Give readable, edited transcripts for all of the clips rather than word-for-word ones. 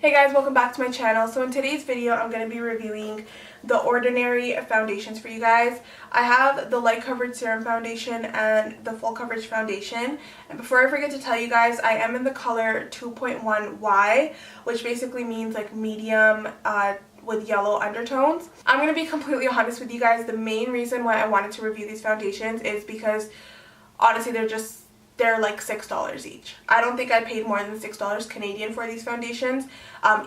Hey guys, welcome back to my channel. So in today's video, I'm going to be reviewing the Ordinary foundations for you guys. I have the light coverage serum foundation and the full coverage foundation. And before I forget to tell you guys, I am in the color 2.1Y, which basically means like medium with yellow undertones. I'm going to be completely honest with you guys. The main reason why I wanted to review these foundations is because honestly they're like $6 each. I don't think I paid more than $6 Canadian for these foundations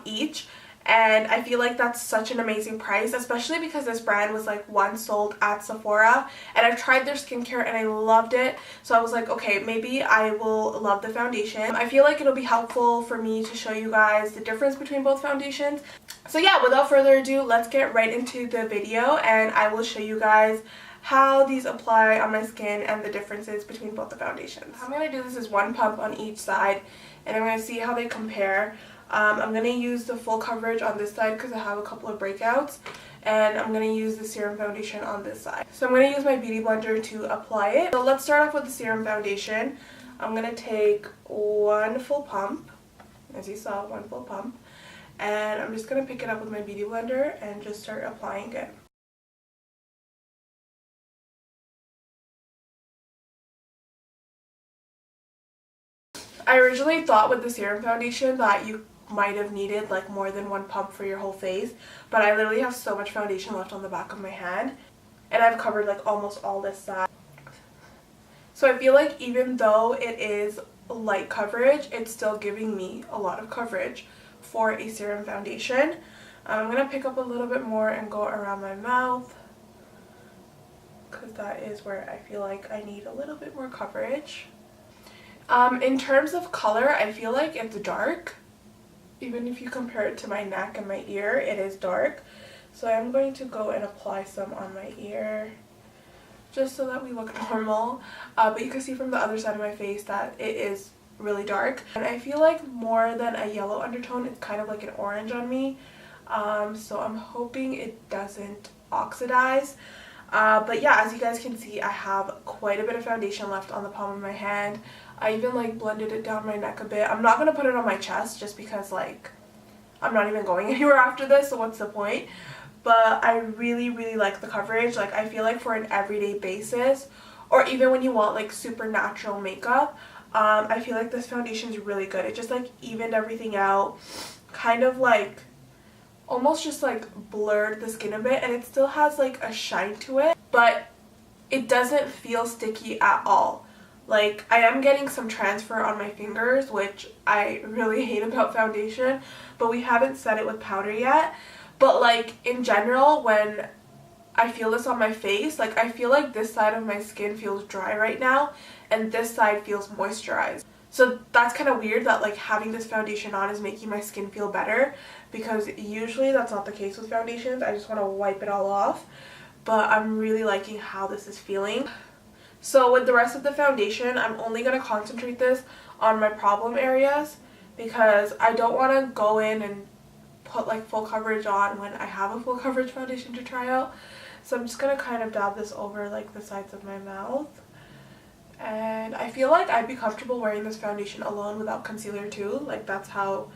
each, and I feel like that's such an amazing price, especially because this brand was like once sold at Sephora, and I've tried their skincare and I loved it, so I was like, okay, maybe I will love the foundation. I feel like it'll be helpful for me to show you guys the difference between both foundations. So yeah, without further ado, let's get right into the video and I will show you guys how these apply on my skin and the differences between both the foundations. How I'm going to do this is one pump on each side, and I'm going to see how they compare. I'm going to use the full coverage on this side because I have a couple of breakouts, and I'm going to use the serum foundation on this side. So I'm going to use my beauty blender to apply it. So let's start off with the serum foundation. I'm going to take one full pump, as you saw, one full pump, and I'm just going to pick it up with my beauty blender and just start applying it. I originally thought with the serum foundation that you might have needed like more than one pump for your whole face, but I literally have so much foundation left on the back of my hand, and I've covered like almost all this side. So I feel like even though it is light coverage, it's still giving me a lot of coverage for a serum foundation. I'm going to pick up a little bit more and go around my mouth, because that is where I feel like I need a little bit more coverage. In terms of color, I feel like it's dark. Even if you compare it to my neck and my ear, it is dark. So I'm going to go and apply some on my ear, just so that we look normal. But you can see from the other side of my face that it is really dark. And I feel like more than a yellow undertone, it's kind of like an orange on me. So I'm hoping it doesn't oxidize. But yeah, as you guys can see, I have quite a bit of foundation left on the palm of my hand. I even like blended it down my neck a bit. I'm not going to put it on my chest just because like I'm not even going anywhere after this, so what's the point? But I really like the coverage. Like I feel like for an everyday basis, or even when you want like super natural makeup, I feel like this foundation is really good. It just like evened everything out, kind of like almost just like blurred the skin a bit, and it still has like a shine to it, but it doesn't feel sticky at all. Like I am getting some transfer on my fingers, which I really hate about foundation, but we haven't set it with powder yet. But like in general, when I feel this on my face, like I feel like this side of my skin feels dry right now and this side feels moisturized. So that's kind of weird that like having this foundation on is making my skin feel better, because usually that's not the case with foundations. I just want to wipe it all off, but I'm really liking how this is feeling. So with the rest of the foundation, I'm only going to concentrate this on my problem areas, because I don't want to go in and put like full coverage on when I have a full coverage foundation to try out. So I'm just going to kind of dab this over like the sides of my mouth. And I feel like I'd be comfortable wearing this foundation alone without concealer too. Like that's how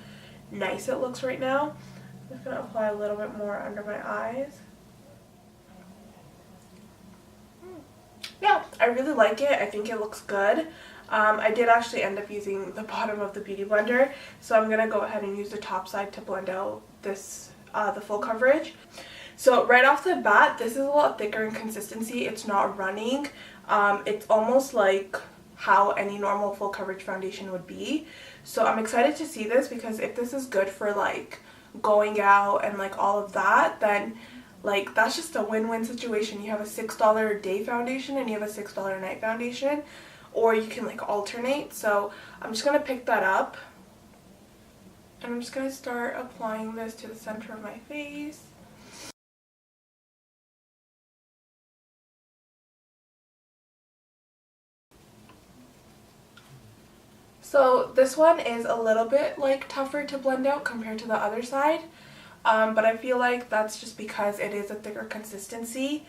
nice it looks right now. I'm just going to apply a little bit more under my eyes. Yeah, I really like it. I think it looks good. I did actually end up using the bottom of the beauty blender, so I'm going to go ahead and use the top side to blend out this the full coverage. So right off the bat, this is a lot thicker in consistency. It's not running. It's almost like how any normal full coverage foundation would be. So I'm excited to see this, because if this is good for like going out and like all of that, then like that's just a win-win situation. You have a $6 a day foundation and you have a $6 a night foundation, or you can like alternate. So I'm just going to pick that up, and I'm just going to start applying this to the center of my face. So this one is a little bit like tougher to blend out compared to the other side, but I feel like that's just because it is a thicker consistency.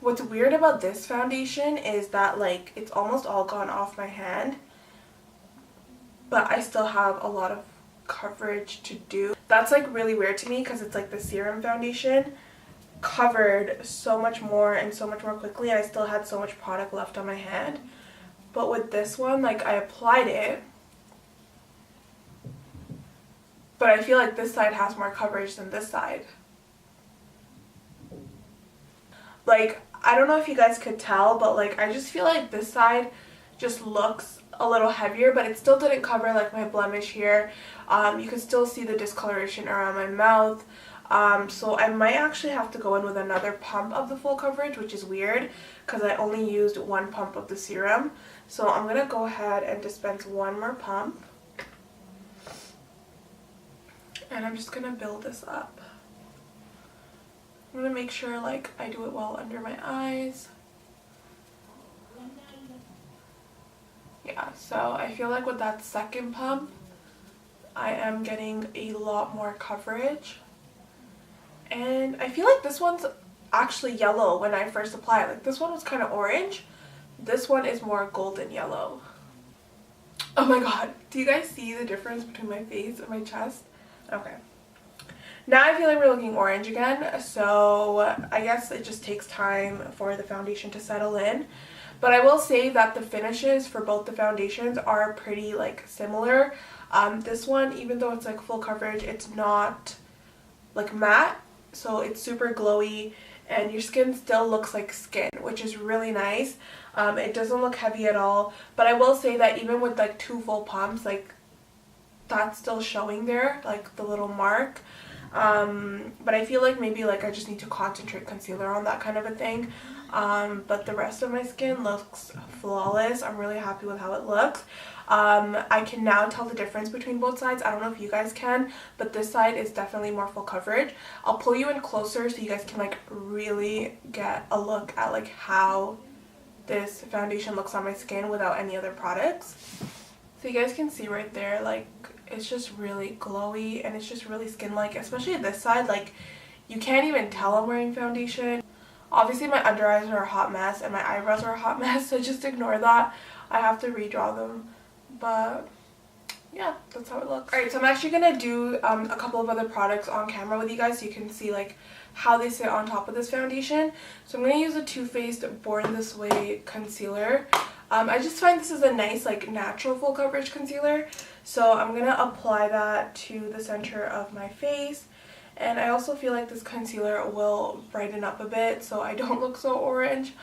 What's weird about this foundation is that like it's almost all gone off my hand, but I still have a lot of coverage to do. That's like really weird to me because it's like the Serum foundation covered so much more and so much more quickly, and I still had so much product left on my hand. But with this one, like, I applied it, but I feel like this side has more coverage than this side. Like, I don't know if you guys could tell, but like, I just feel like this side just looks a little heavier, but it still didn't cover like my blemish here. You can still see the discoloration around my mouth. So I might actually have to go in with another pump of the full coverage, which is weird because I only used one pump of the serum. So I'm going to go ahead and dispense one more pump. And I'm just going to build this up. I'm going to make sure like I do it well under my eyes. Yeah, so I feel like with that second pump, I am getting a lot more coverage. And I feel like this one's actually yellow when I first applied. Like, this one was kind of orange. This one is more golden yellow. Oh my god. Do you guys see the difference between my face and my chest? Okay. Now I feel like we're looking orange again. So I guess it just takes time for the foundation to settle in. But I will say that the finishes for both the foundations are pretty like similar. This one, even though it's like full coverage, it's not like matte. So it's super glowy and your skin still looks like skin, which is really nice. It doesn't look heavy at all, but I will say that even with like 2 full pumps, like that's still showing there, like the little mark. But I feel like maybe like I just need to concentrate concealer on that kind of a thing. But the rest of my skin looks flawless. I'm really happy with how it looks. I can now tell the difference between both sides. I don't know if you guys can, but this side is definitely more full coverage. I'll pull you in closer so you guys can like really get a look at like how this foundation looks on my skin without any other products. So you guys can see right there, like it's just really glowy and it's just really skin-like, especially this side. Like, you can't even tell I'm wearing foundation. Obviously my under eyes are a hot mess and my eyebrows are a hot mess, so just ignore that. I have to redraw them, but yeah, that's how it looks. Alright, so I'm actually gonna do a couple of other products on camera with you guys so you can see like how they sit on top of this foundation. So I'm gonna use the Too Faced Born This Way concealer. I just find this is a nice like natural full coverage concealer, so I'm gonna apply that to the center of my face. And I also feel like this concealer will brighten up a bit so I don't look so orange.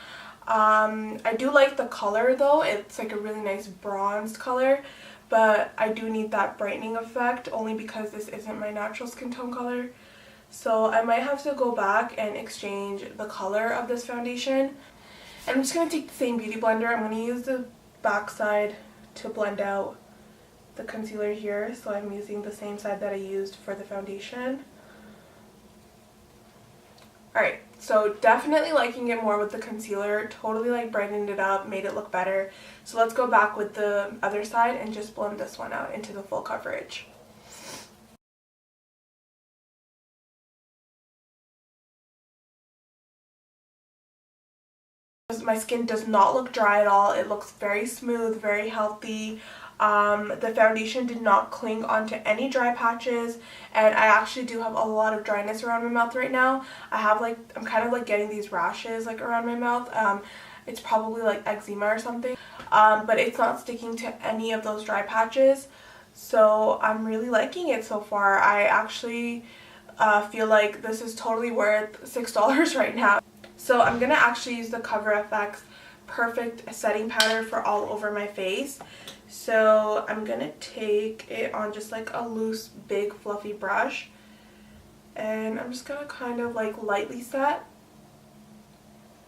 I do like the color though. It's like a really nice bronzed color, but I do need that brightening effect only because this isn't my natural skin tone color. So I might have to go back and exchange the color of this foundation. And I'm just going to take the same beauty blender. I'm going to use the back side to blend out the concealer here. So I'm using the same side that I used for the foundation. Alright, so definitely liking it more with the concealer. Totally like brightened it up, made it look better. So let's go back with the other side and just blend this one out into the full coverage. My skin does not look dry at all. It looks very smooth, very healthy. The foundation did not cling onto any dry patches, and I actually do have a lot of dryness around my mouth right now. I'm kind of like getting these rashes like around my mouth. It's probably like eczema or something, but it's not sticking to any of those dry patches. So I'm really liking it so far. I actually feel like this is totally worth $6 right now. So I'm going to actually use the Cover FX Perfect Setting Powder for all over my face. So I'm going to take it on just like a loose, big, fluffy brush. And I'm just going to kind of like lightly set.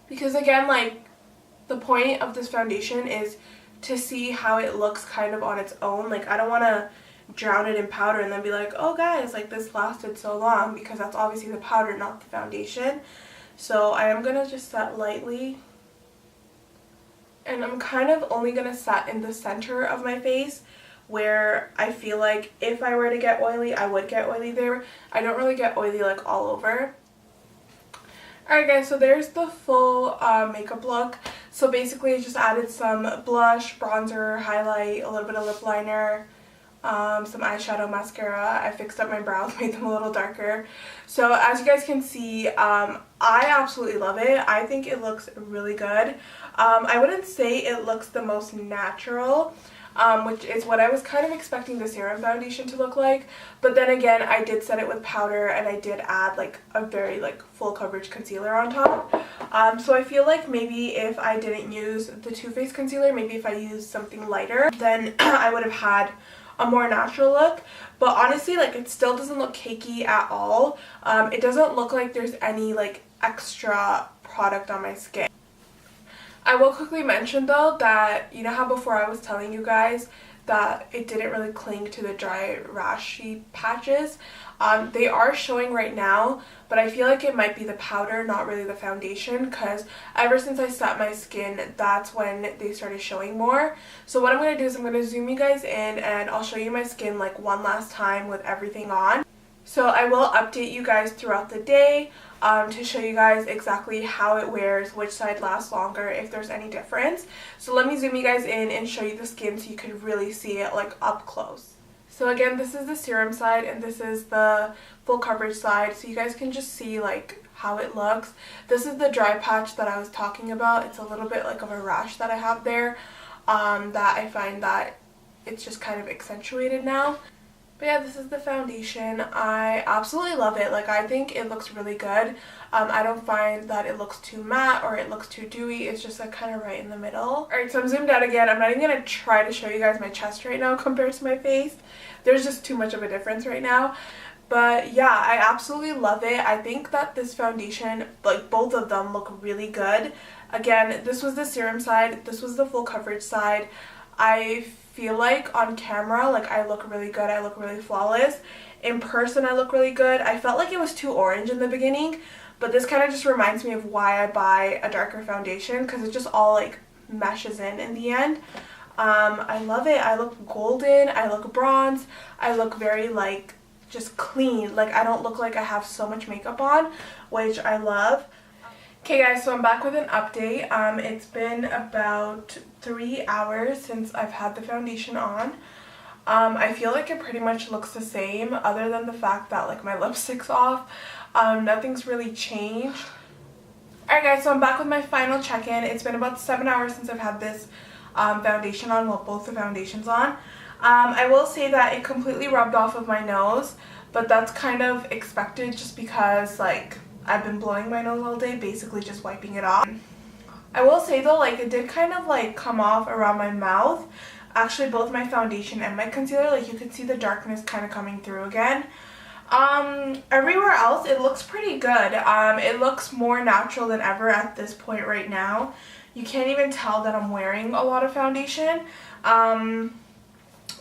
Because again, like the point of this foundation is to see how it looks kind of on its own. Like I don't want to drown it in powder and then be like, oh guys, like this lasted so long, because that's obviously the powder, not the foundation. So I am going to just set lightly, and I'm kind of only going to set in the center of my face where I feel like if I were to get oily, I would get oily there. I don't really get oily like all over. Alright guys, so there's the full makeup look. So basically I just added some blush, bronzer, highlight, a little bit of lip liner, some eyeshadow, mascara. I fixed up my brows, made them a little darker. So as you guys can see, I absolutely love it. I think it looks really good. I wouldn't say it looks the most natural, which is what I was kind of expecting the Serum foundation to look like. But then again, I did set it with powder and I did add like a very like full coverage concealer on top. So I feel like maybe if I didn't use the Too Faced concealer, maybe if I used something lighter, then I would have had a more natural look. But honestly, like, it still doesn't look cakey at all. It doesn't look like there's any like extra product on my skin. I will quickly mention though that, you know how before I was telling you guys that it didn't really cling to the dry rashy patches? They are showing right now, but I feel like it might be the powder, not really the foundation, because ever since I set my skin, that's when they started showing more. So what I'm going to do is I'm going to zoom you guys in and I'll show you my skin like one last time with everything on. So I will update you guys throughout the day to show you guys exactly how it wears, which side lasts longer, if there's any difference. So let me zoom you guys in and show you the skin so you can really see it like up close. So again, this is the serum side and this is the full coverage side, so you guys can just see like how it looks. This is the dry patch that I was talking about. It's a little bit like of a rash that I have there, that I find that it's just kind of accentuated now. But yeah, this is the foundation. I absolutely love it. Like, I think it looks really good. I don't find that it looks too matte or it looks too dewy. It's just like kind of right in the middle. Alright, so I'm zoomed out again. I'm not even going to try to show you guys my chest right now compared to my face. There's just too much of a difference right now. But yeah, I absolutely love it. I think that this foundation, like both of them, look really good. Again, this was the serum side. This was the full coverage side. I feel like on camera, like, I look really good. I look really flawless. In person, I look really good. I felt like it was too orange in the beginning, but this kind of just reminds me of why I buy a darker foundation, because it just all like meshes in the end. I love it. I look golden. I look bronze. I look very like just clean. Like, I don't look like I have so much makeup on, which I love. Okay guys, so I'm back with an update. It's been about 3 hours since I've had the foundation on. I feel like it pretty much looks the same, other than the fact that like my lipstick's off. Nothing's really changed. Alright guys, so I'm back with my final check-in. It's been about 7 hours since I've had this foundation on, well, both the foundations on. I will say that it completely rubbed off of my nose, but that's kind of expected just because like I've been blowing my nose all day, basically just wiping it off. I will say though, like, it did kind of like come off around my mouth. Actually, both my foundation and my concealer, like, you could see the darkness kind of coming through again. Everywhere else it looks pretty good. It looks more natural than ever at this point right now. You can't even tell that I'm wearing a lot of foundation.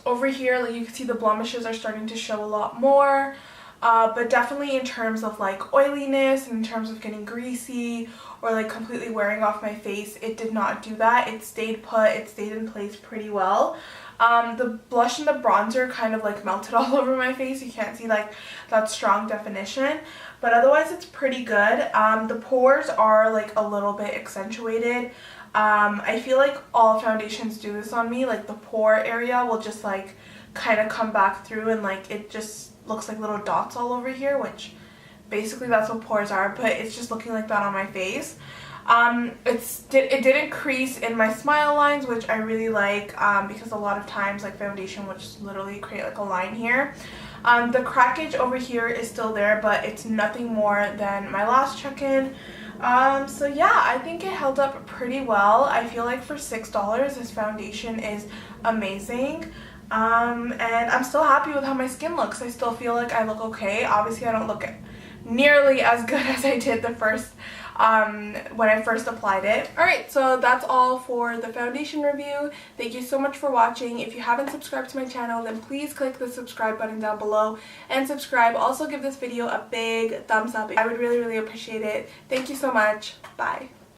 Over here, like, you can see the blemishes are starting to show a lot more. But definitely in terms of like oiliness, in terms of getting greasy or like completely wearing off my face, it did not do that. It stayed put, it stayed in place pretty well. The blush and the bronzer kind of like melted all over my face. You can't see like that strong definition, but otherwise it's pretty good. The pores are like a little bit accentuated. I feel like all foundations do this on me. Like, the pore area will just like kind of come back through and like it just looks like little dots all over here, which basically that's what pores are, but it's just looking like that on my face. It didn't crease in my smile lines, which I really like, because a lot of times like foundation will just literally create like a line here. The crackage over here is still there, but it's nothing more than my last check-in. So yeah, I think it held up pretty well. I feel like for $6 this foundation is amazing. And I'm still happy with how my skin looks. I still feel like I look okay. Obviously I don't look nearly as good as I did the first when I first applied it. Alright, so that's all for the foundation review. Thank you so much for watching. If you haven't subscribed to my channel, then please click the subscribe button down below and subscribe. Also give this video a big thumbs up. I would really appreciate it. Thank you so much. Bye.